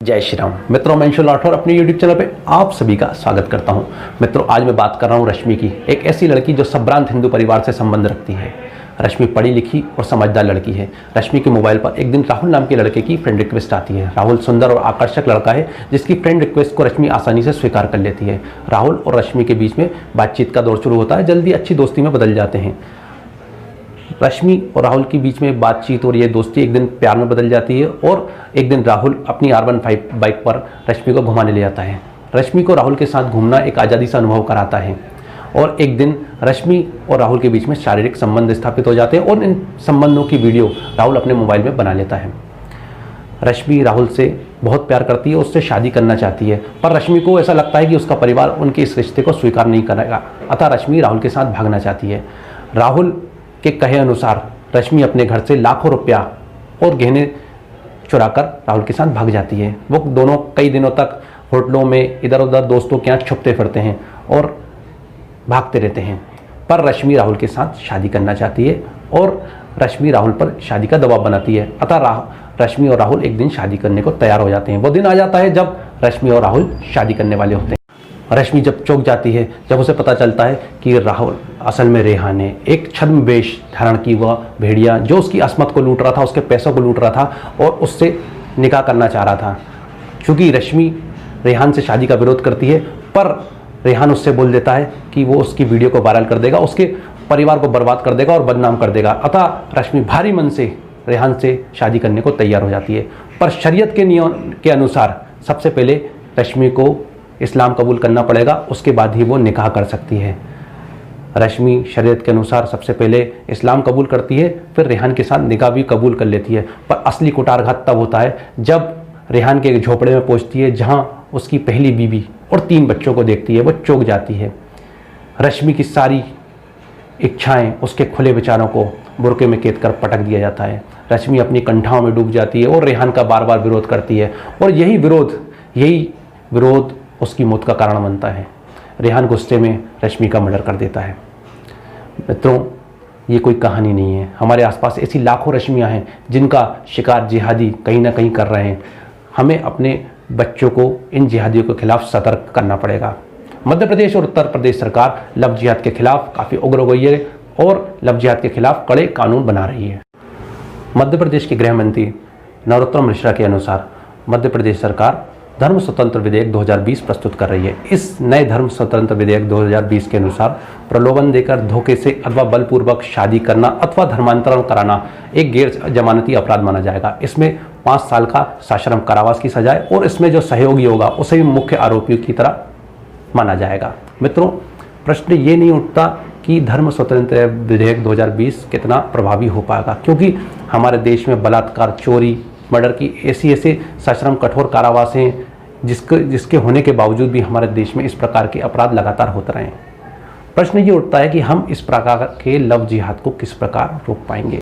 जय श्री राम मित्रों, मैं अंशुल राठौर अपने YouTube चैनल पे आप सभी का स्वागत करता हूं। मित्रों, आज मैं बात कर रहा हूं रश्मि की, एक ऐसी लड़की जो संभ्रांत हिंदू परिवार से संबंध रखती है। रश्मि पढ़ी लिखी और समझदार लड़की है। रश्मि के मोबाइल पर एक दिन राहुल नाम के लड़के की फ्रेंड रिक्वेस्ट आती है। राहुल सुंदर और आकर्षक लड़का है जिसकी फ्रेंड रिक्वेस्ट को रश्मि आसानी से स्वीकार कर लेती है। राहुल और रश्मि के बीच में बातचीत का दौर शुरू होता है, जल्दी अच्छी दोस्ती में बदल जाते हैं। रश्मि और राहुल के बीच में बातचीत और ये दोस्ती एक दिन प्यार में बदल जाती है और एक दिन राहुल अपनी R15 बाइक पर रश्मि को घुमाने ले जाता है। रश्मि को राहुल के साथ घूमना एक आज़ादी सा अनुभव कराता है और एक दिन रश्मि और राहुल के बीच में शारीरिक संबंध स्थापित हो जाते हैं और इन संबंधों की वीडियो राहुल अपने मोबाइल में बना लेता है। रश्मि राहुल से बहुत प्यार करती है, उससे शादी करना चाहती है, पर रश्मि को ऐसा लगता है कि उसका परिवार उनके इस रिश्ते को स्वीकार नहीं करेगा, अतः रश्मि राहुल के साथ भागना चाहती है। राहुल के कहे अनुसार रश्मि अपने घर से लाखों रुपया और गहने चुराकर राहुल के साथ भाग जाती है। वो दोनों कई दिनों तक होटलों में इधर उधर दोस्तों के यहाँ छुपते फिरते हैं और भागते रहते हैं, पर रश्मि राहुल के साथ शादी करना चाहती है और रश्मि राहुल पर शादी का दबाव बनाती है, अतः रश्मि और राहुल एक दिन शादी करने को तैयार हो जाते हैं। वो दिन आ जाता है जब रश्मि और राहुल शादी करने वाले होते हैं। रश्मि जब चौंक जाती है जब उसे पता चलता है कि राहुल असल में रेहान है, एक छद्म धारण की वह भेड़िया जो उसकी अस्मत को लूट रहा था, उसके पैसों को लूट रहा था और उससे निकाह करना चाह रहा था। क्योंकि रश्मि रेहान से शादी का विरोध करती है, पर रेहान उससे बोल देता है कि वो उसकी वीडियो को वायरल कर देगा, उसके परिवार को बर्बाद कर देगा और बदनाम कर देगा, अतः रश्मि भारी मन से रेहान से शादी करने को तैयार हो जाती है। पर शरीयत के नियम के अनुसार सबसे पहले रश्मि को इस्लाम कबूल करना पड़ेगा, उसके बाद ही वो निकाह कर सकती है। रश्मि शरीयत के अनुसार सबसे पहले इस्लाम कबूल करती है, फिर रेहान के साथ निकाह भी कबूल कर लेती है। पर असली कुटारघात तब होता है जब रेहान के एक झोपड़े में पहुंचती है जहां उसकी पहली बीवी और 3 बच्चों को देखती है। वो चौंक जाती है। रश्मि की सारी इच्छाएं, उसके खुले विचारों को बुरके में कैद कर पटक दिया जाता है। रश्मि अपनी कंठाओं में डूब जाती है और रेहान का बार बार विरोध करती है और यही विरोध उसकी मौत का कारण बनता है। रेहान गुस्से में रश्मि का मर्डर कर देता है। मित्रों, ये कोई कहानी नहीं है। हमारे आसपास ऐसी लाखों रश्मियां हैं जिनका शिकार जिहादी कहीं ना कहीं कर रहे हैं। हमें अपने बच्चों को इन जिहादियों के खिलाफ सतर्क करना पड़ेगा। मध्य प्रदेश और उत्तर प्रदेश सरकार लव जिहाद के खिलाफ काफ़ी उग्र हो गई है और लव जिहाद के खिलाफ कड़े कानून बना रही है। मध्य प्रदेश के गृह मंत्री नरोत्तम मिश्रा के अनुसार मध्य प्रदेश सरकार धर्म स्वतंत्र विधेयक 2020 प्रस्तुत कर रही है। इस नए धर्म स्वतंत्र विधेयक 2020 के अनुसार प्रलोभन देकर धोखे से अथवा बलपूर्वक शादी करना अथवा धर्मांतरण कराना एक गैर जमानती अपराध माना जाएगा। इसमें 5 साल का सश्रम कारावास की सजाए और इसमें जो सहयोगी होगा उसे भी मुख्य आरोपियों की तरह माना जाएगा। मित्रों, प्रश्न ये नहीं उठता कि धर्म स्वतंत्र विधेयक 2020 कितना प्रभावी हो पाएगा, क्योंकि हमारे देश में बलात्कार, चोरी, मर्डर की ऐसे सश्रम कठोर कारावास हैं जिसके होने के बावजूद भी हमारे देश में इस प्रकार के अपराध लगातार होते रहे हैं। प्रश्न ये उठता है कि हम इस प्रकार के लव जिहाद को किस प्रकार रोक पाएंगे।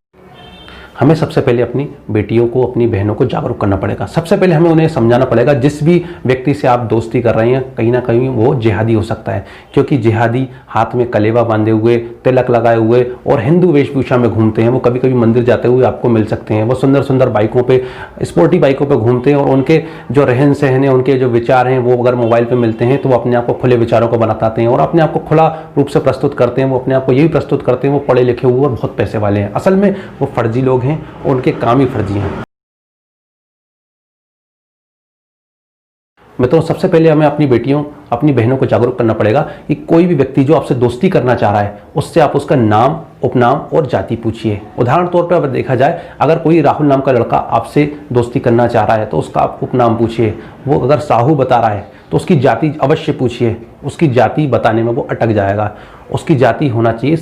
हमें सबसे पहले अपनी बेटियों को, अपनी बहनों को जागरूक करना पड़ेगा। सबसे पहले हमें उन्हें समझाना पड़ेगा जिस भी व्यक्ति से आप दोस्ती कर रहे हैं कहीं ना कहीं वो जिहादी हो सकता है, क्योंकि जिहादी हाथ में कलेवा बांधे हुए, तिलक लगाए हुए और हिंदू वेशभूषा में घूमते हैं। वो कभी कभी मंदिर जाते हुए आपको मिल सकते हैं। वो सुंदर सुंदर बाइकों पे, स्पोर्टी बाइकों पे घूमते हैं और उनके जो रहन सहन है, उनके जो विचार हैं, वो अगर मोबाइल पे मिलते हैं तो वो अपने आप को खुले विचारों को बताते हैं और अपने आप को खुला रूप से प्रस्तुत करते हैं। वो अपने आप को यही प्रस्तुत करते हैं वो पढ़े लिखे हुए और बहुत पैसे वाले हैं। असल में वो फर्जी लोग हैं, उनके काम ही फर्जी हैं। मित्रों, सबसे पहले हमें अपनी बेटियों, अपनी बहनों को जागरूक करना पड़ेगा कि कोई भी व्यक्ति जो आपसे दोस्ती करना चाह रहा है उससे आप उसका नाम, उपनाम और जाति पूछिए। उदाहरण तौर पर अगर देखा जाए, अगर कोई राहुल नाम का लड़का आपसे दोस्ती करना चाह रहा है तो उसका आप उपनाम पूछिए। वो अगर साहू बता रहा है तो उसकी जाति अवश्य पूछिए। उसकी जाति बताने में वो अटक जाएगा। उसकी जाति होना चाहिए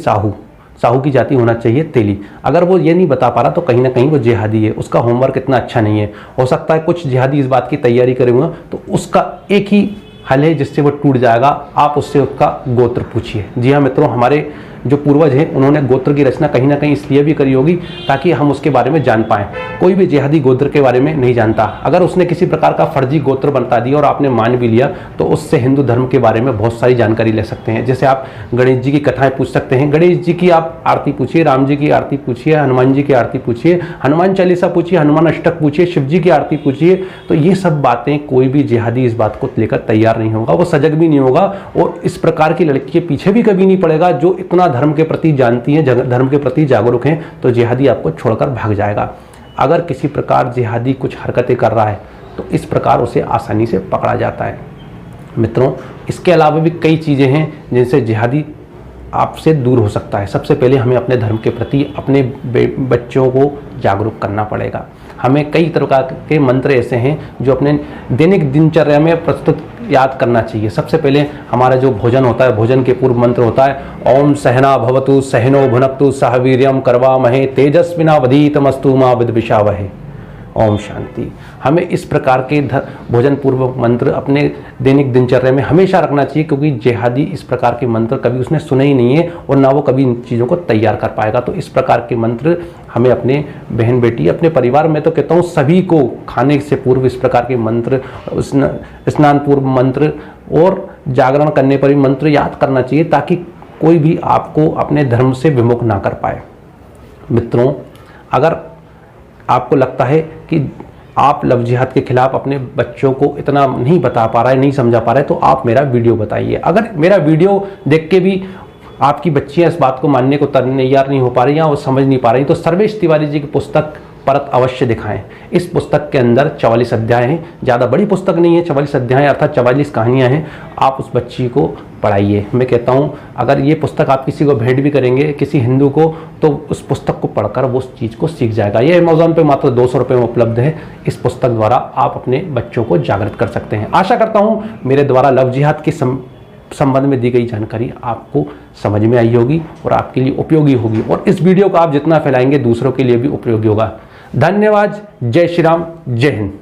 साहू की जाति होना चाहिए तेली। अगर वो ये नहीं बता पा रहा तो कहीं ना कहीं वो जिहादी है, उसका होमवर्क इतना अच्छा नहीं है। हो सकता है कुछ जिहादी इस बात की तैयारी करेंगे तो उसका एक ही हल है जिससे वो टूट जाएगा। आप उससे उसका गोत्र पूछिए। जी हाँ मित्रों, हमारे जो पूर्वज हैं उन्होंने गोत्र की रचना कहीं ना कहीं इसलिए भी करी होगी ताकि हम उसके बारे में जान पाएँ। कोई भी जिहादी गोत्र के बारे में नहीं जानता। अगर उसने किसी प्रकार का फर्जी गोत्र बता दिया और आपने मान भी लिया तो उससे हिंदू धर्म के बारे में बहुत सारी जानकारी ले सकते हैं। जैसे आप गणेश जी की कथाएं पूछ सकते हैं, गणेश जी की आप आरती पूछिए, राम जी की आरती पूछिए, हनुमान जी की आरती पूछिए, हनुमान चालीसा पूछिए, हनुमान अष्टक पूछिए, शिव जी की आरती पूछिए। तो ये सब बातें कोई भी जिहादी इस बात को लेकर तैयार नहीं होगा, वो सजग भी नहीं होगा और इस प्रकार की लड़की के पीछे भी कभी नहीं पड़ेगा जो इतना धर्म के प्रति जानती है, धर्म के प्रति जागरूक हैं। तो जिहादी आपको छोड़कर भाग जाएगा। अगर किसी प्रकार जिहादी कुछ हरकतें कर रहा है तो इस प्रकार उसे आसानी से पकड़ा जाता है। मित्रों, इसके अलावा भी कई चीज़ें हैं जिनसे जिहादी आपसे दूर हो सकता है। सबसे पहले हमें अपने धर्म के प्रति अपने बच्चों को जागरूक करना पड़ेगा। हमें कई प्रकार के मंत्र ऐसे हैं जो अपने दैनिक दिनचर्या में प्रस्तुत याद करना चाहिए। सबसे पहले हमारा जो भोजन होता है, भोजन के पूर्व मंत्र होता है ओम सहना भवतु सहनो भुनक्तु सह वीर्यम करवामहे तेजस्विनावधीतमस्तु मा विद्विषावहे। ओम शांति। हमें इस प्रकार के भोजन पूर्व मंत्र अपने दैनिक दिनचर्या में हमेशा रखना चाहिए, क्योंकि जिहादी इस प्रकार के मंत्र कभी उसने सुने ही नहीं है और ना वो कभी इन चीज़ों को तैयार कर पाएगा। तो इस प्रकार के मंत्र हमें अपने बहन बेटी, अपने परिवार में तो कहता हूँ सभी को खाने से पूर्व इस प्रकार के मंत्र, स्नान पूर्व मंत्र और जागरण करने पर भी मंत्र याद करना चाहिए ताकि कोई भी आपको अपने धर्म से विमुख ना कर पाए। मित्रों, अगर आपको लगता है कि आप लव जिहाद के खिलाफ अपने बच्चों को इतना नहीं बता पा रहा है, नहीं समझा पा रहा है, तो आप मेरा वीडियो बताइए। अगर मेरा वीडियो देख के भी आपकी बच्चियां इस बात को मानने को तैयार नहीं हो पा रही या वो समझ नहीं पा रही, तो सर्वेश तिवारी जी की पुस्तक परत अवश्य दिखाएं। इस पुस्तक के अंदर 44 अध्याय हैं, ज़्यादा बड़ी पुस्तक नहीं है, 44 अध्याय अर्थात 44 कहानियाँ हैं। आप उस बच्ची को पढ़ाइए। मैं कहता हूँ अगर ये पुस्तक आप किसी को भेंट भी करेंगे, किसी हिंदू को, तो उस पुस्तक को पढ़कर वो उस चीज़ को सीख जाएगा। ये अमेज़ॉन पे मात्र 200 रुपये में उपलब्ध है। इस पुस्तक द्वारा आप अपने बच्चों को जागृत कर सकते हैं। आशा करता हूँ मेरे द्वारा लव जिहाद के संबंध में दी गई जानकारी आपको समझ में आई होगी और आपके लिए उपयोगी होगी, और इस वीडियो को आप जितना फैलाएंगे दूसरों के लिए भी उपयोगी होगा। धन्यवाद। जय श्री राम, जय हिंद।